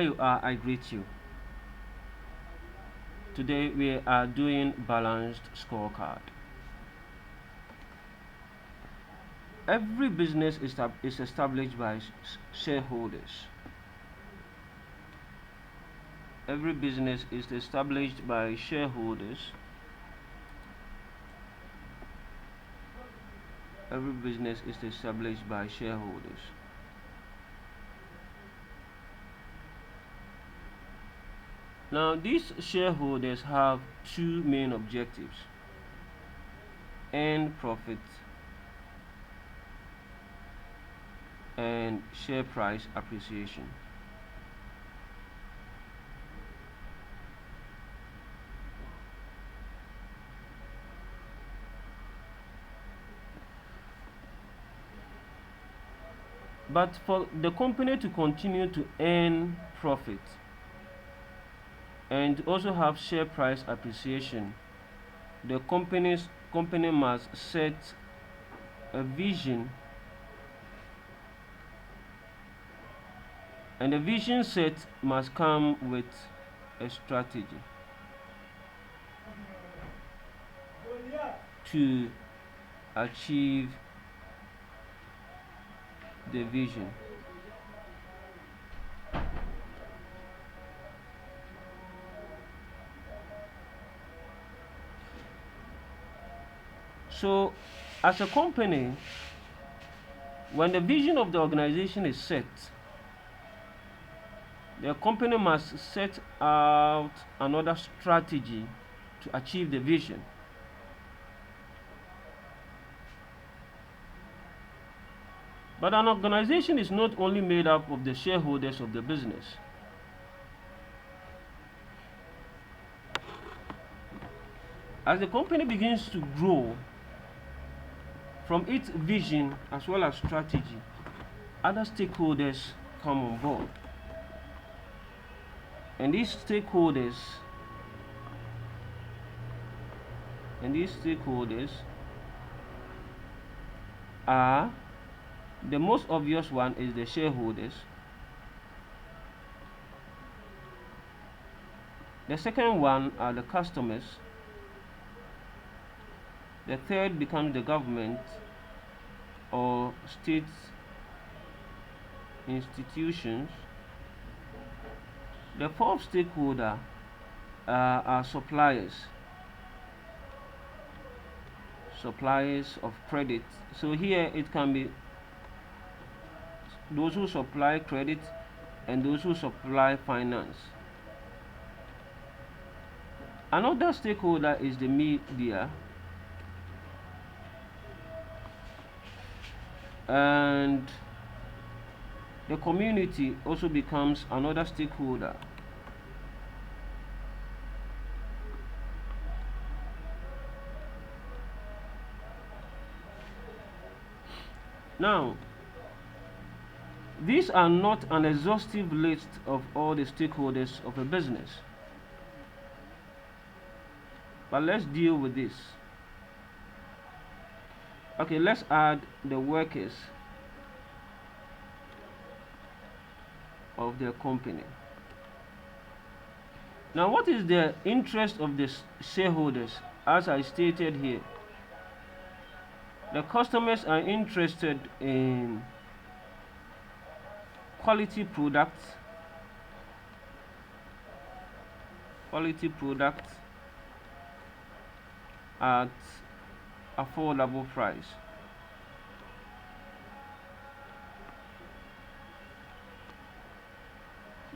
you are, I greet you. Today we are doing balanced scorecard. Every business is established by shareholders. Every business is established by shareholders. Every business is established by shareholders. Now, these shareholders have two main objectives: earn profit and share price appreciation. But for the company to continue to earn profit and also have share price appreciation, the company must set a vision, and the vision set must come with a strategy to achieve the vision. So, as a company, when the vision of the organization is set, the company must set out another strategy to achieve the vision. But an organization is not only made up of the shareholders of the business. As the company begins to grow, from its vision as well as strategy, other stakeholders come on board. And these stakeholders are, the most obvious one is the shareholders. The second one are the customers. The third becomes the government or state institutions. The fourth stakeholder are suppliers of credit. So here it can be those who supply credit and those who supply finance. Another stakeholder is the media, and the community also becomes another stakeholder. Now, these are not an exhaustive list of all the stakeholders of a business, but let's deal with this. Okay, let's add the workers of the company. Now, what is the interest of the shareholders? As I stated here, the customers are interested in quality products at affordable price.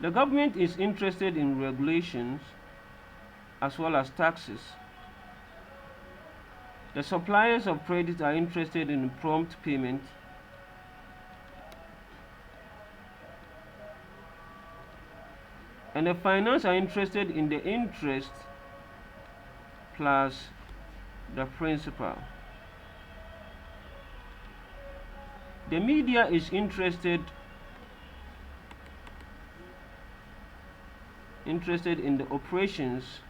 The government is interested in regulations as well as taxes. The suppliers of credit are interested in prompt payment. And the finance are interested in the interest plus the principal. The media is interested in the operations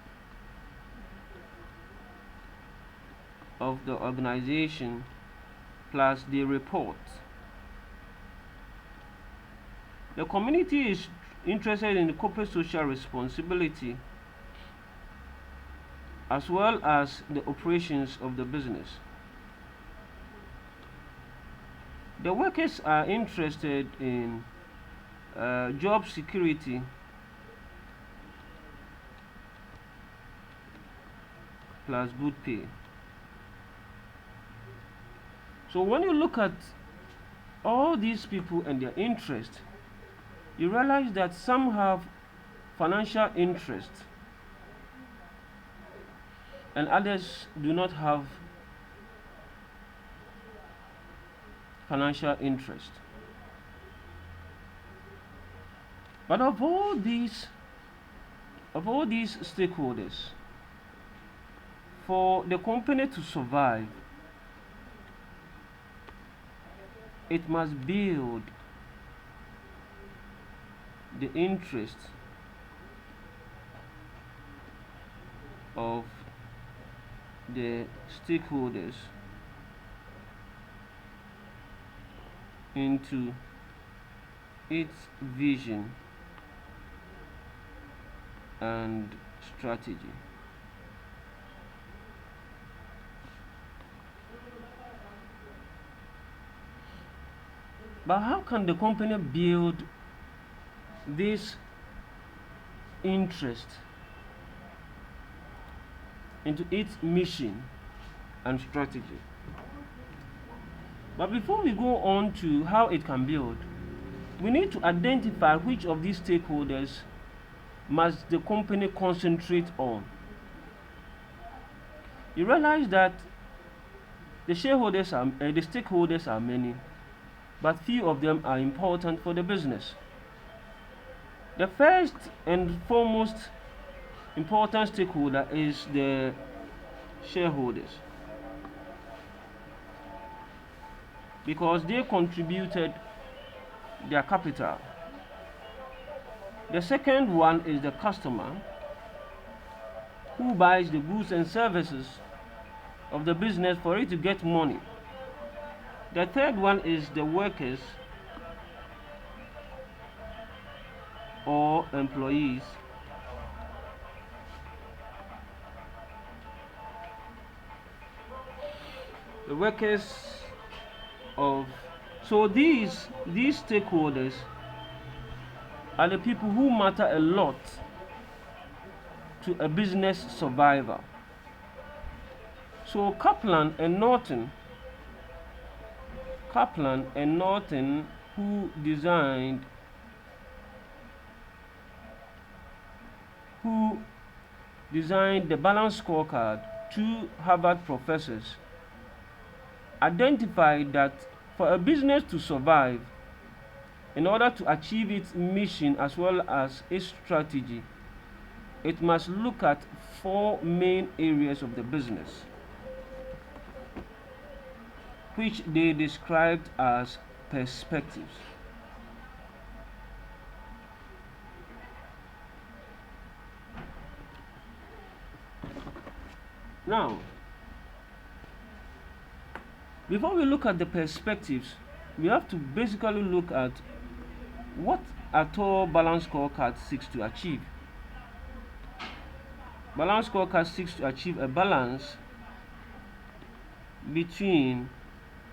of the organization plus the report. The community is interested in the corporate social responsibility as well as the operations of the business. The workers are interested in job security plus good pay. So when you look at all these people and their interest, you realize that some have financial interest and others do not have financial interest. But of all these stakeholders, for the company to survive, it must build the interest of the stakeholders into its vision and strategy. But how can the company build this interest into its mission and strategy? But before we go on to how it can build, we need to identify which of these stakeholders must the company concentrate on. You realize that the stakeholders are many, but few of them are important for the business. The first and foremost important stakeholder is the shareholders, because they contributed their capital. The second one is the customer, who buys the goods and services of the business for it to get money. The third one is the workers or employees. The workers of so these stakeholders are the people who matter a lot to a business survivor. So Kaplan and Norton, who designed the balanced scorecard, two Harvard professors, identified that for a business to survive, in order to achieve its mission as well as its strategy, it must look at four main areas of the business, which they described as perspectives. Now, before we look at the perspectives, we have to basically look at what at all balanced scorecard seeks to achieve. Balanced scorecard seeks to achieve a balance between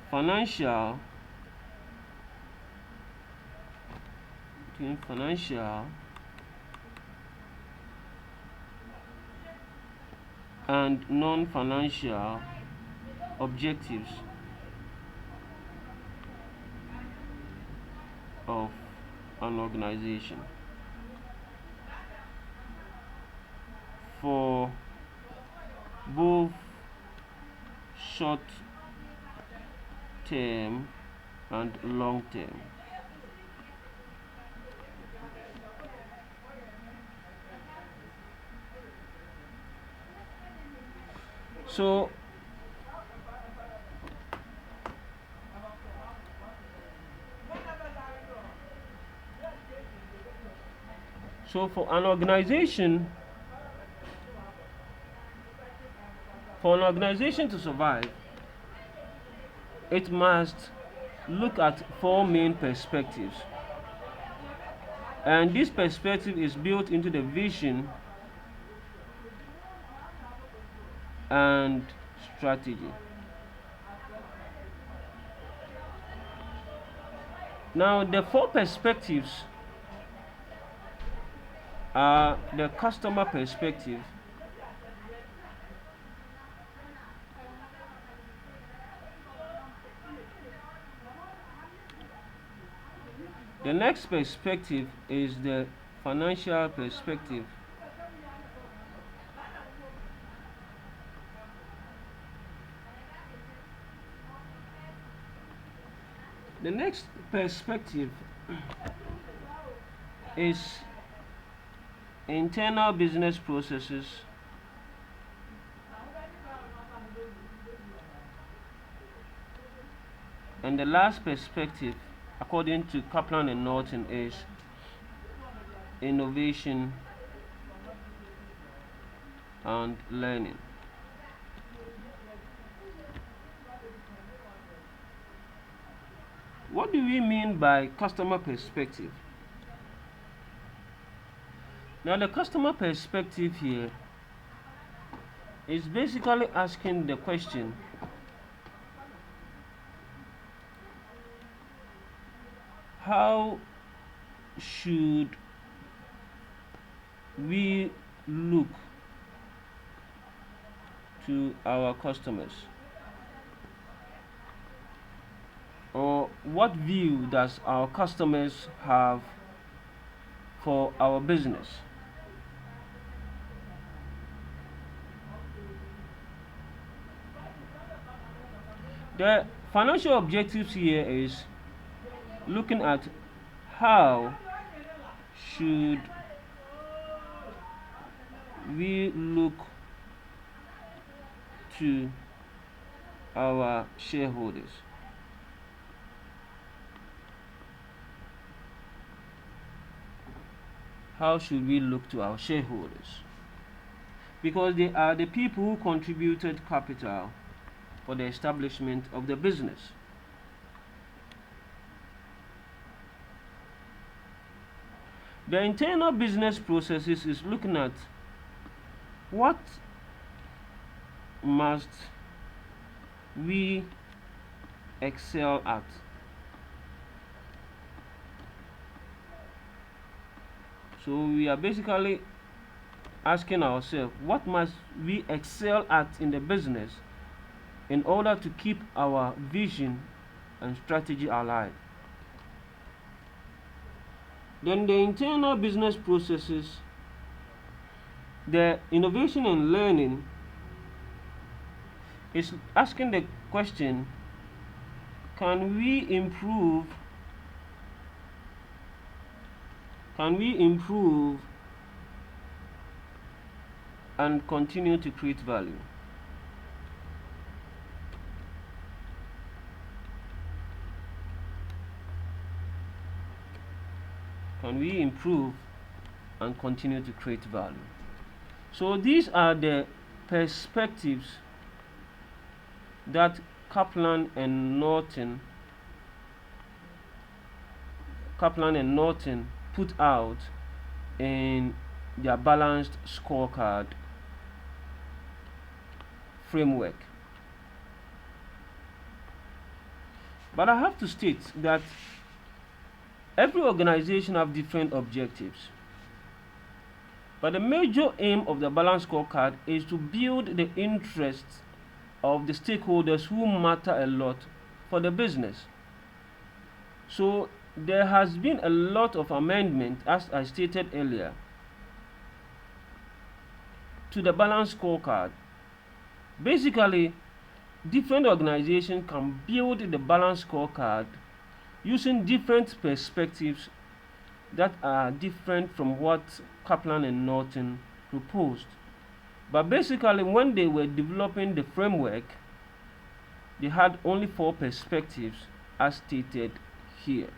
financial and non-financial objectives of an organization for both short term and long term. So for an organization to survive, it must look at four main perspectives. And this perspective is built into the vision and strategy. Now, the four perspectives are the customer perspective, the next perspective is the financial perspective, the next perspective is internal business processes, and the last perspective, according to Kaplan and Norton, is innovation and learning. What do we mean by customer perspective? Now, the customer perspective here is basically asking the question, how should we look to our customers? Or what view does our customers have for our business? The financial objectives here is looking at how should we look to our shareholders. How should we look to our shareholders? Because they are the people who contributed capital for the establishment of the business. The internal business processes is looking at what must we excel at. So we are basically asking ourselves, what must we excel at in the business in order to keep our vision and strategy alive? Then the internal business processes, the innovation and learning is asking the question, can we improve and continue to create value? Can we improve and continue to create value? So these are the perspectives that Kaplan and Norton put out in their balanced scorecard framework. But I have to state that every organization have different objectives. But the major aim of the balanced scorecard is to build the interests of the stakeholders who matter a lot for the business. So there has been a lot of amendment, as I stated earlier, to the balanced scorecard. Basically, different organizations can build the balanced scorecard using different perspectives that are different from what Kaplan and Norton proposed. But basically, when they were developing the framework, they had only 4 perspectives as stated here.